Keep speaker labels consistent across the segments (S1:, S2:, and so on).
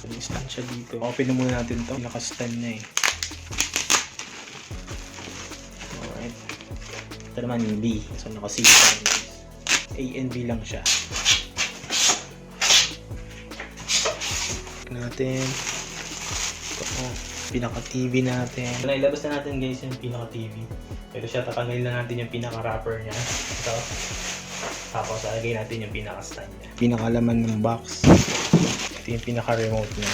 S1: So, may stand siya dito. Open na muna natin to. Naka-stand na eh. Alright. Ito naman yung B. So, naka-C A and B lang siya. Natin. Ito, pinaka-TV natin. So, nailabas na natin guys yung pinaka-TV. Pero siya, tatanggalin na natin yung pinaka-wrapper niya. Ito. Tapos, lagay natin yung pinaka-stand niya. Pinaka-laman ng box. Ito yung pinaka-remote niya.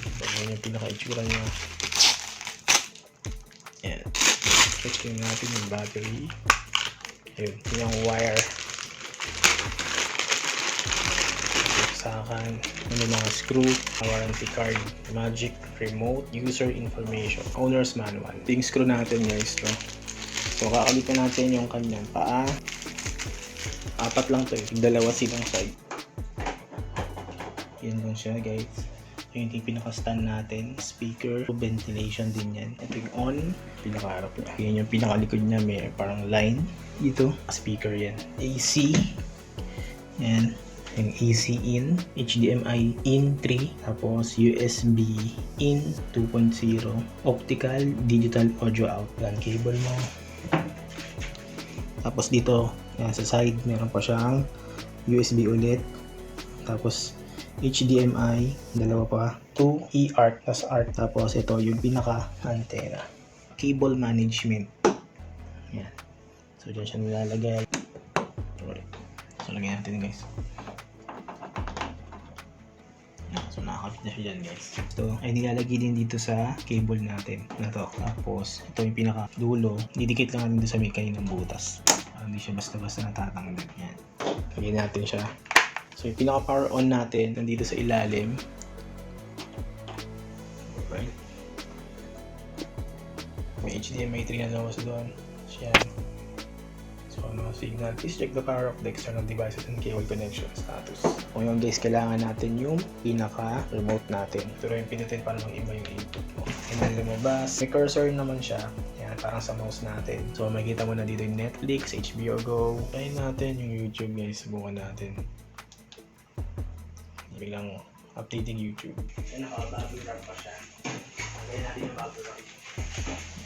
S1: So, yun yung pinaka-itsura niya. Ayan. Check natin yung battery. Ayun, yung wire. Saksakan, ano mga screw, warranty card, magic, remote, user information, owner's manual. Yung screw natin guys, no? So kakalitan natin yung kanyang paa. 4 lang to eh, dalawa silang side. Yan lang siya guys. Yung pinaka-stand natin, speaker, ventilation din yan. Ito yung on, pinaka-harap niya. Yan yung pinaka-likod niya, may parang line dito. Speaker yan. AC, yan. Yung AC in, HDMI in 3, tapos USB in 2.0, optical, digital audio out. LAN cable mo. Tapos dito, yan, sa side, meron pa siyang USB ulit. Tapos HDMI, dalawa pa, 2 eARC, tas ARC. Tapos ito yung pinaka-antenna. Cable management. Yan. So dyan siya nilalagay. So lagyan natin guys. So nakakapit na siya dyan guys. So ay nilalagay din dito sa cable natin na to. Tapos ito yung pinaka dulo. Didikit lang natin dito sa may kaninang butas. Hindi siya basta-basta natatanggal. Yan. Lagyan natin siya. So yung pinaka power on natin nandito sa ilalim. Right. May HDMI 3 na lawas doon. Yan. So ano signal, please check the power of the external devices and cable connection status. Kung yun guys, kailangan natin yung pinaka remote natin. Ito rin pinutin para mag-iba yung input mo. And then lumabas, may cursor naman siya. Yan, parang sa mouse natin. So makikita mo na dito yung Netflix, HBO Go. Try natin yung YouTube guys, subukan natin. Biglang updating YouTube. Yan, naka-bubble wrap pa siya. Lagyan natin yung bubble wrap.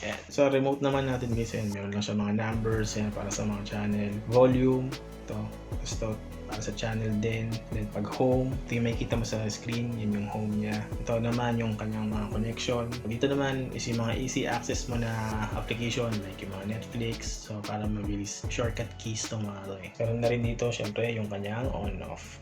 S1: Yeah. So remote naman natin guys, yan. Meron lang siya mga numbers yan para sa mga channel, volume, ito, gusto para sa channel din. Then pag home, ito yung makikita mo sa screen, yan yung home niya. Ito naman yung kanyang mga connection. Dito naman is yung mga easy access mo na application like yung mga Netflix. So para mabilis, shortcut keys itong mga ito eh. Meron na rin dito syempre yung kanyang on off.